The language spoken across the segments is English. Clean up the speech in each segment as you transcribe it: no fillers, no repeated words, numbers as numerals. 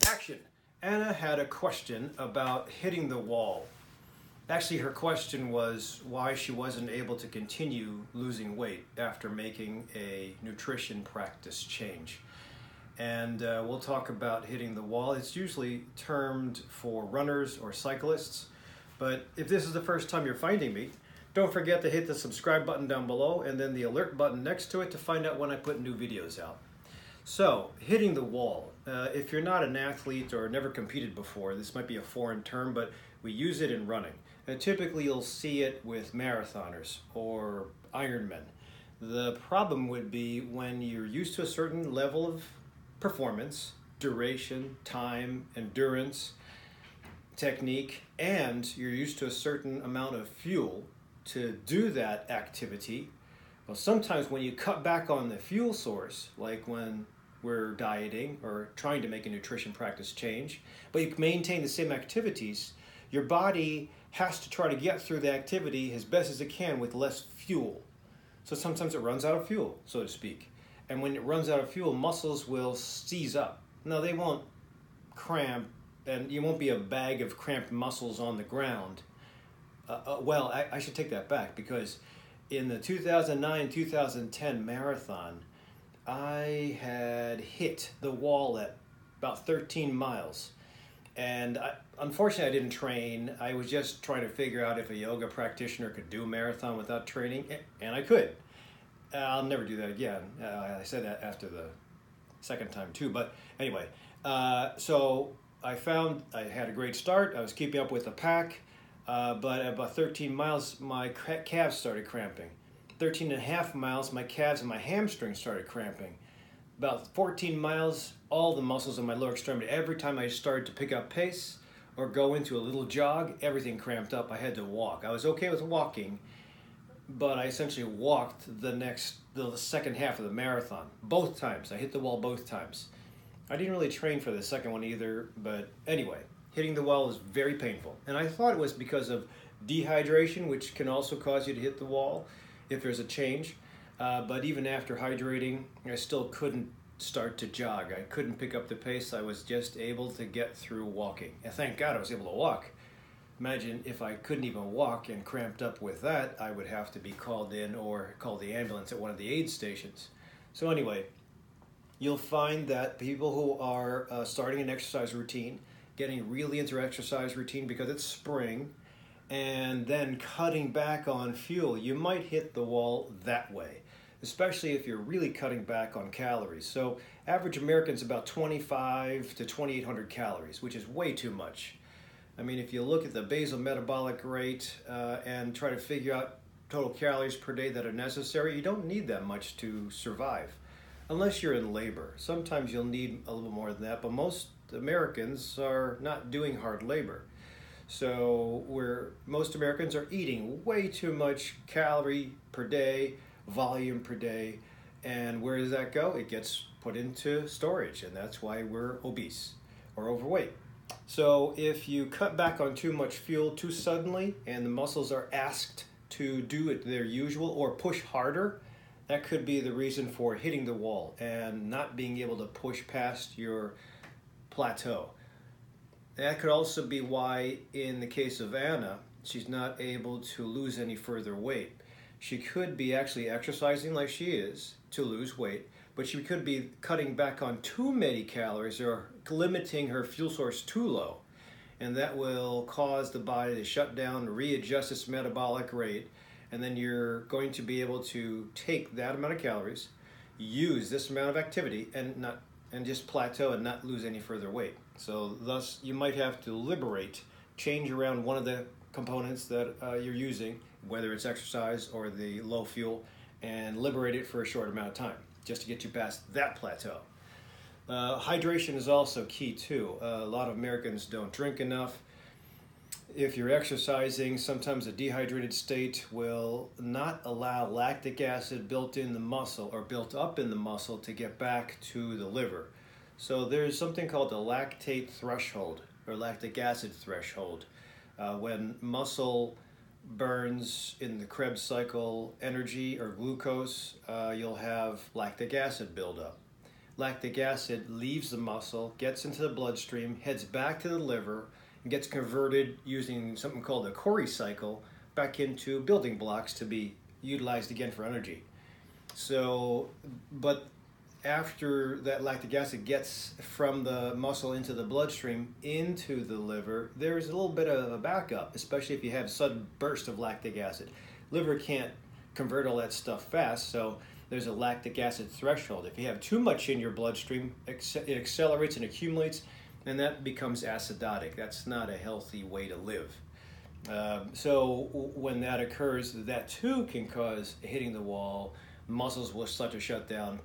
Action! Anna had a question about hitting the wall. Actually, her question was why she wasn't able to continue losing weight after making a nutrition practice change. And we'll talk about hitting the wall. It's usually termed for runners or cyclists, but if this is the first time you're finding me, don't forget to hit the subscribe button down below and then the alert button next to it to find out when I put new videos out. So, hitting the wall. If you're not an athlete or never competed before, this might be a foreign term, but we use it in running. And typically you'll see it with marathoners or Ironmen. The problem would be when you're used to a certain level of performance, duration, time, endurance, technique, and you're used to a certain amount of fuel to do that activity. Well, sometimes when you cut back on the fuel source, like when we're dieting or trying to make a nutrition practice change, but you maintain the same activities, your body has to try to get through the activity as best as it can with less fuel. So sometimes it runs out of fuel, so to speak. And when it runs out of fuel, muscles will seize up. Now, they won't cramp, and you won't be a bag of cramped muscles on the ground. I should take that back, because in the 2009-2010 marathon, I had hit the wall at about 13 miles. And unfortunately, I didn't train. I was just trying to figure out if a yoga practitioner could do a marathon without training, and I could. I'll never do that again. I said that after the second time too. But anyway, so I found I had a great start. I was keeping up with the pack, but at about 13 miles, my calves started cramping. 13 and a half miles, my calves and my hamstrings started cramping. About 14 miles, all the muscles in my lower extremity, every time I started to pick up pace or go into a little jog, everything cramped up. I had to walk. I was okay with walking, but I essentially walked the second half of the marathon. Both times. I hit the wall both times. I didn't really train for the second one either, but anyway, hitting the wall is very painful. And I thought it was because of dehydration, which can also cause you to hit the wall if there's a change. But even after hydrating, I still couldn't start to jog. I couldn't pick up the pace. I was just able to get through walking. And thank God I was able to walk. Imagine if I couldn't even walk and cramped up with that, I would have to be called in or call the ambulance at one of the aid stations. So anyway, you'll find that people who are starting an exercise routine, getting really into exercise routine because it's spring, and then cutting back on fuel, you might hit the wall that way, especially if you're really cutting back on calories. So average American's about 25 to 2,800 calories, which is way too much. I mean, if you look at the basal metabolic rate and try to figure out total calories per day that are necessary, you don't need that much to survive, unless you're in labor. Sometimes you'll need a little more than that, but most Americans are not doing hard labor. So most Americans are eating way too much calorie per day, volume per day, and where does that go? It gets put into storage, and that's why we're obese or overweight. So if you cut back on too much fuel too suddenly and the muscles are asked to do it their usual or push harder, that could be the reason for hitting the wall and not being able to push past your plateau. That could also be why, in the case of Anna, she's not able to lose any further weight. She could be actually exercising like she is to lose weight, but she could be cutting back on too many calories or limiting her fuel source too low. And that will cause the body to shut down, readjust its metabolic rate, and then you're going to be able to take that amount of calories, use this amount of activity, and just plateau and not lose any further weight. So thus, you might have to change around one of the components that you're using, whether it's exercise or the low fuel, and liberate it for a short amount of time, just to get you past that plateau. Hydration is also key too. A lot of Americans don't drink enough. If you're exercising, sometimes a dehydrated state will not allow lactic acid built in the muscle or built up in the muscle to get back to the liver. So there's something called the lactate threshold or lactic acid threshold. When muscle burns in the Krebs cycle energy or glucose, you'll have lactic acid buildup. lactic acid leaves the muscle, gets into the bloodstream, heads back to the liver, and gets converted using something called the Cori cycle back into building blocks to be utilized again for energy. So, but after that lactic acid gets from the muscle into the bloodstream into the liver, there's a little bit of a backup, especially if you have sudden burst of lactic acid. Liver can't convert all that stuff fast, so there's a lactic acid threshold. If you have too much in your bloodstream, it accelerates and accumulates, and that becomes acidotic. That's not a healthy way to live. So when that occurs, that too can cause hitting the wall. Muscles will start to shut down,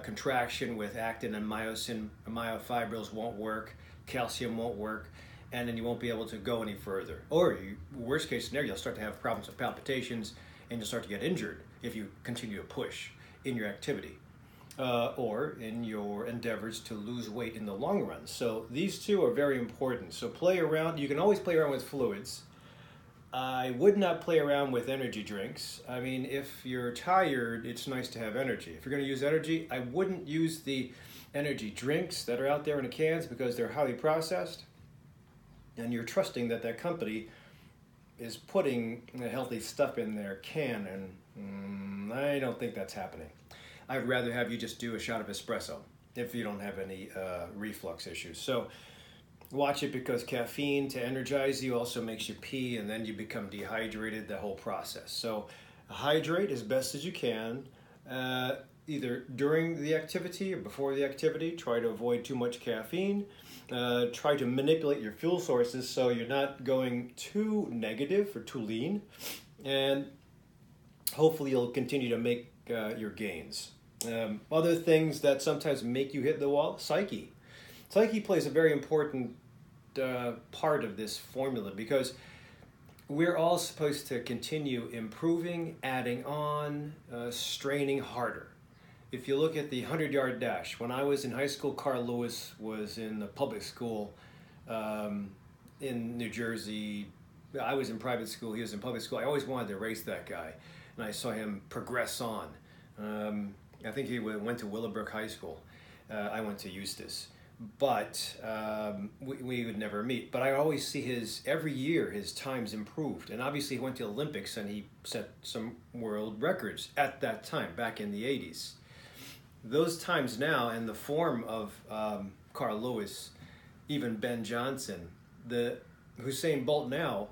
contraction with actin and myosin, myofibrils won't work, calcium won't work, and then you won't be able to go any further. Or worst case scenario, you'll start to have problems with palpitations and you'll start to get injured if you continue to push in your activity or in your endeavors to lose weight in the long run. So these two are very important. So play around. You can always play around with fluids. I would not play around with energy drinks. I mean, if you're tired, it's nice to have energy. If you're going to use energy, I wouldn't use the energy drinks that are out there in the cans because they're highly processed. And you're trusting that that company is putting the healthy stuff in their can, and I don't think that's happening. I'd rather have you just do a shot of espresso if you don't have any reflux issues. So watch it, because caffeine to energize you also makes you pee, and then you become dehydrated, the whole process. So hydrate as best as you can, either during the activity or before the activity. Try to avoid too much caffeine. Try to manipulate your fuel sources so you're not going too negative or too lean, and hopefully you'll continue to make your gains. Other things that sometimes make you hit the wall: psyche. Psyche plays a very important part of this formula, because we're all supposed to continue improving, adding on, straining harder. If you look at the 100-yard dash, when I was in high school, Carl Lewis was in the public school in New Jersey. I was in private school, he was in public school. I always wanted to race that guy, and I saw him progress on. I think he went to Willowbrook High School. I went to Eustis. But we would never meet. But I always see every year his times improved. And obviously he went to Olympics and he set some world records at that time, back in the 80s. Those times now, and the form of Carl Lewis, even Ben Johnson, the Usain Bolt now,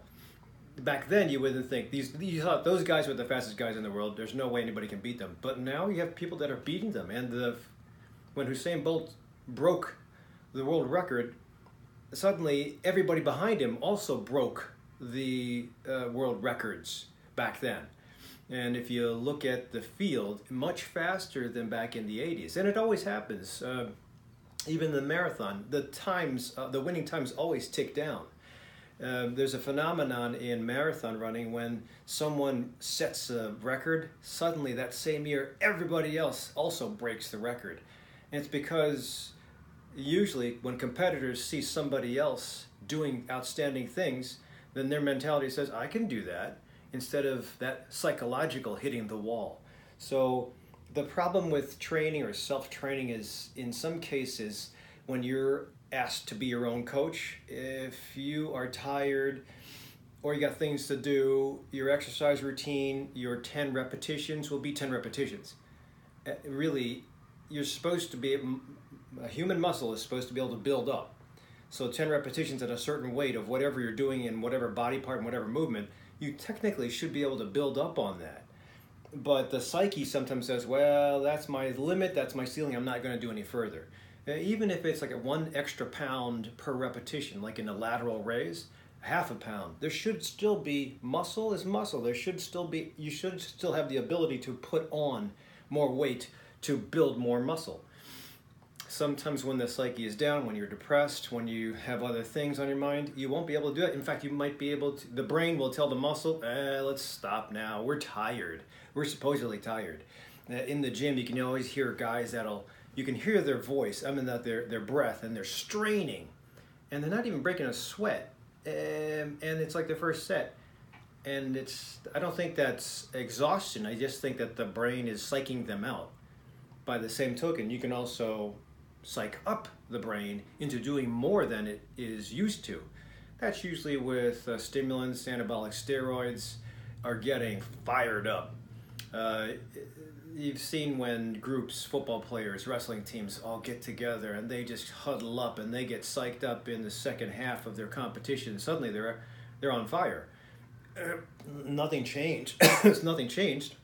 back then you wouldn't think, you thought those guys were the fastest guys in the world, there's no way anybody can beat them. But now you have people that are beating them. And when Usain Bolt broke the world record, suddenly everybody behind him also broke the world records back then. And if you look at the field, much faster than back in the 80s. And it always happens. Even the marathon, the winning times always tick down. There's a phenomenon in marathon running when someone sets a record, suddenly that same year everybody else also breaks the record. And it's because usually when competitors see somebody else doing outstanding things, then their mentality says, I can do that, instead of that psychological hitting the wall. So the problem with training or self-training is, in some cases, when you're asked to be your own coach, if you are tired or you got things to do, your exercise routine, your 10 repetitions will be 10 repetitions. Really, you're supposed to be, a human muscle is supposed to be able to build up. So 10 repetitions at a certain weight of whatever you're doing in whatever body part and whatever movement, you technically should be able to build up on that. But the psyche sometimes says, well, that's my limit, that's my ceiling, I'm not going to do any further. Even if it's like a 1 extra pound per repetition, like in a lateral raise, half a pound, there should still be, muscle is muscle, there should still be, you should still have the ability to put on more weight to build more muscle. Sometimes when the psyche is down, when you're depressed, when you have other things on your mind, you won't be able to do it. In fact, you might be able to, the brain will tell the muscle, let's stop now, we're tired. We're supposedly tired. In the gym, you can always hear guys you can hear their voice, their breath, and they're straining. And they're not even breaking a sweat. And it's like their first set. And I don't think that's exhaustion, I just think that the brain is psyching them out. by the same token, you can also psych up the brain into doing more than it is used to. That's usually with stimulants, anabolic steroids are getting fired up. You've seen when groups, football players, wrestling teams all get together and they just huddle up and they get psyched up in the second half of their competition. Suddenly they're on fire. Nothing changed. Nothing changed.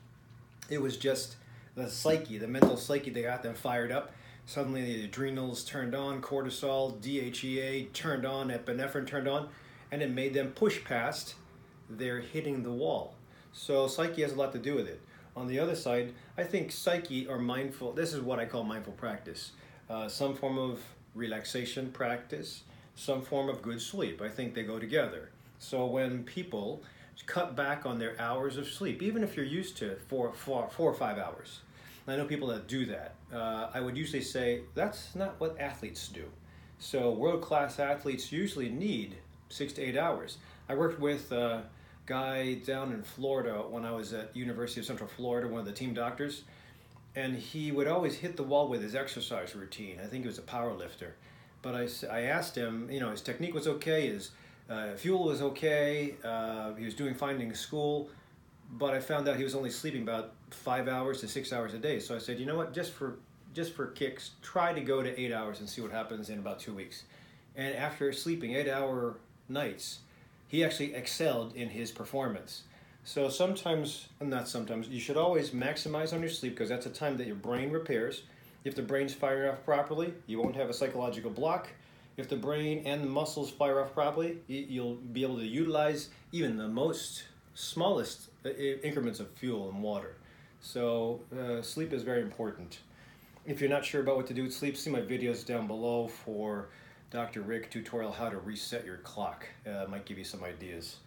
It was just the psyche, the mental psyche that got them fired up. Suddenly the adrenals turned on, cortisol, DHEA turned on, epinephrine turned on, and it made them push past their hitting the wall. So psyche has a lot to do with it. On the other side, I think psyche or mindful, this is what I call mindful practice. Some form of relaxation practice, some form of good sleep. I think they go together. So when people cut back on their hours of sleep, even if you're used to 4 or 5 hours, I know people that do that. I would usually say that's not what athletes do. So world-class athletes usually need 6 to 8 hours. I worked with a guy down in Florida when I was at University of Central Florida, one of the team doctors, and he would always hit the wall with his exercise routine. I think he was a power lifter. But I asked him, you know, his technique was okay, his fuel was okay, he was doing fine in school, but I found out he was only sleeping about 5 hours to 6 hours a day. So I said, you know what, just for kicks, try to go to 8 hours and see what happens in about 2 weeks. And after sleeping 8-hour nights, he actually excelled in his performance. So you should always maximize on your sleep because that's a time that your brain repairs. If the brain's firing off properly, you won't have a psychological block. If the brain and the muscles fire off properly, you'll be able to utilize even the smallest increments of fuel and water. So sleep is very important. If you're not sure about what to do with sleep, see my videos down below for DrRic tutorial how to reset your clock. Might give you some ideas.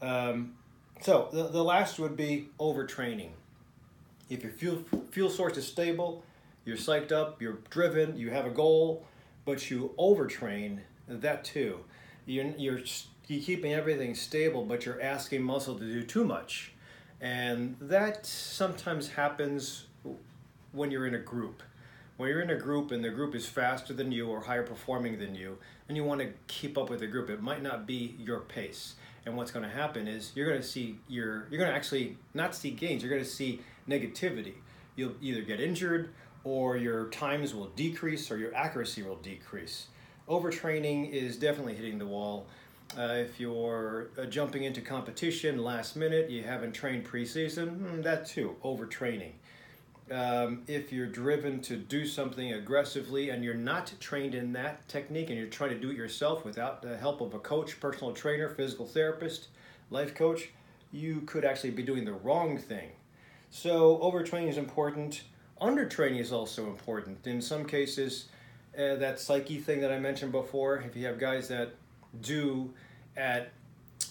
So the last would be overtraining. If your fuel source is stable, you're psyched up, you're driven, you have a goal, but you overtrain, that too. You're keeping everything stable, but you're asking muscle to do too much. And that sometimes happens when you're in a group. When you're in a group and the group is faster than you or higher performing than you, and you want to keep up with the group, it might not be your pace. And what's going to happen is you're going to actually not see gains, you're going to see negativity. You'll either get injured or your times will decrease or your accuracy will decrease. Overtraining is definitely hitting the wall. If you're jumping into competition last minute, you haven't trained preseason, that too, overtraining. If you're driven to do something aggressively and you're not trained in that technique and you're trying to do it yourself without the help of a coach, personal trainer, physical therapist, life coach, you could actually be doing the wrong thing. So overtraining is important. Undertraining is also important. In some cases, that psyche thing that I mentioned before, if you have guys that do at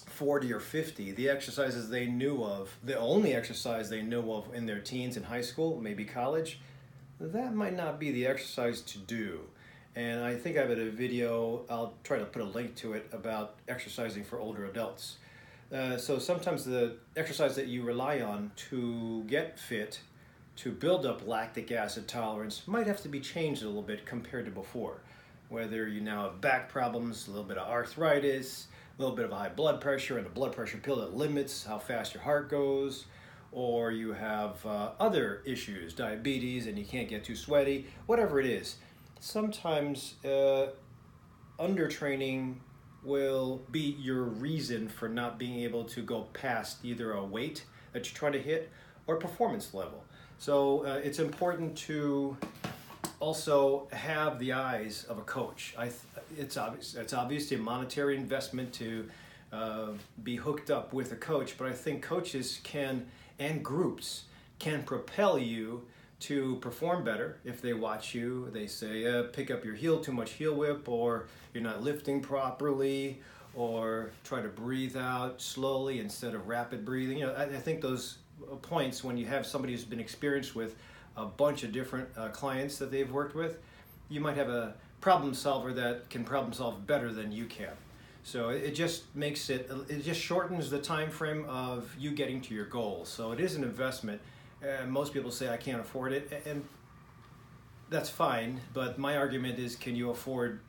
40 or 50, the exercises they knew of, the only exercise they knew of in their teens and high school, maybe college, that might not be the exercise to do. And I think I have a video, I'll try to put a link to it, about exercising for older adults. So sometimes the exercise that you rely on to get fit, to build up lactic acid tolerance, might have to be changed a little bit compared to before. Whether you now have back problems, a little bit of arthritis, a little bit of a high blood pressure and a blood pressure pill that limits how fast your heart goes, or you have other issues, diabetes, and you can't get too sweaty, whatever it is. Sometimes undertraining will be your reason for not being able to go past either a weight that you're trying to hit or performance level. So it's important to also have the eyes of a coach. It's obviously a monetary investment to be hooked up with a coach, but I think coaches and groups can propel you to perform better if they watch you. They say, pick up your heel, too much heel whip, or you're not lifting properly, or try to breathe out slowly instead of rapid breathing. You know, I think those points, when you have somebody who's been experienced with a bunch of different clients that they've worked with, you might have a problem solver that can problem solve better than you can. So it just makes it just shortens the time frame of you getting to your goals. So it is an investment. Most people say, I can't afford it. And that's fine, but my argument is, can you afford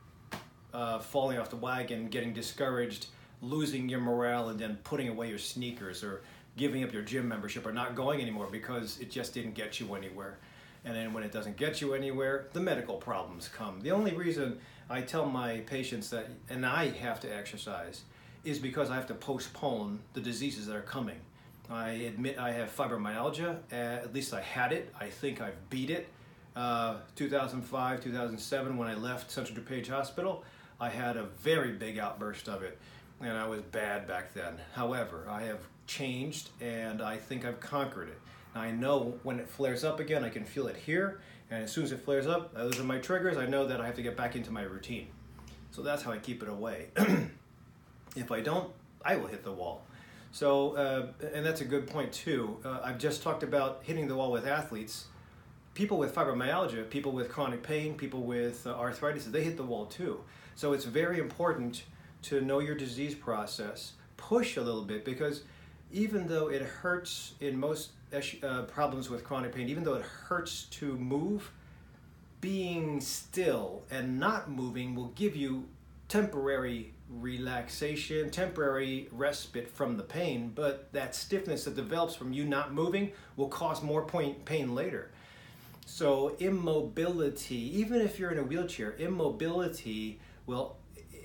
falling off the wagon, getting discouraged, losing your morale, and then putting away your sneakers, or giving up your gym membership, or not going anymore because it just didn't get you anywhere? And then when it doesn't get you anywhere, the medical problems come. The only reason I tell my patients that, and I have to exercise, is because I have to postpone the diseases that are coming. I admit I have fibromyalgia. At least I had it. I think I've beat it. 2005, 2007, when I left Central DuPage Hospital, I had a very big outburst of it, and I was bad back then. However, I have changed, and I think I've conquered it. I know when it flares up again, I can feel it here, and as soon as it flares up, those are my triggers. I know that I have to get back into my routine. So that's how I keep it away. If I don't, I will hit the wall. So, and that's a good point too. I've just talked about hitting the wall with athletes. People with fibromyalgia, people with chronic pain, people with arthritis, they hit the wall too. So it's very important to know your disease process, push a little bit, because even though it hurts in most problems with chronic pain, even though it hurts to move, being still and not moving will give you temporary relaxation, temporary respite from the pain, but that stiffness that develops from you not moving will cause more pain later. So immobility, even if you're in a wheelchair, immobility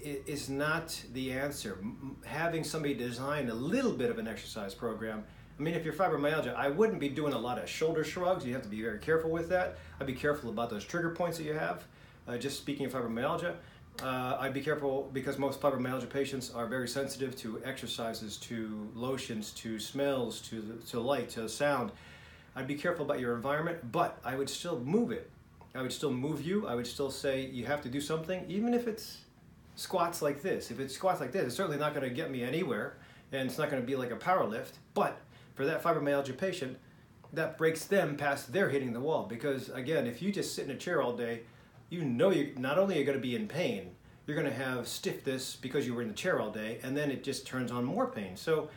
is not the answer. Having somebody design a little bit of an exercise program. I mean, if you're fibromyalgia, I wouldn't be doing a lot of shoulder shrugs. You have to be very careful with that. I'd be careful about those trigger points that you have. Just speaking of fibromyalgia, I'd be careful because most fibromyalgia patients are very sensitive to exercises, to lotions, to smells, to light, to sound. I'd be careful about your environment, but I would still move it. I would still move you. I would still say you have to do something, even if it's squats like this. If it's squats like this, it's certainly not going to get me anywhere, and it's not going to be like a power lift. But for that fibromyalgia patient, that breaks them past their hitting the wall. Because again, if you just sit in a chair all day, you know you not only are going to be in pain, you're going to have stiffness because you were in the chair all day, and then it just turns on more pain. So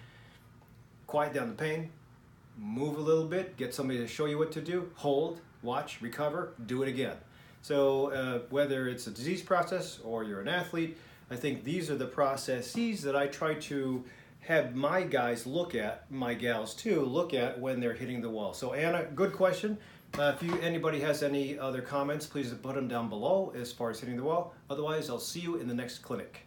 quiet down the pain, move a little bit, get somebody to show you what to do, hold, watch, recover, do it again. So whether it's a disease process or you're an athlete, I think these are the processes that I try to have my guys look at, my gals too, look at when they're hitting the wall. So Anna, good question. If anybody has any other comments, please put them down below as far as hitting the wall. Otherwise, I'll see you in the next clinic.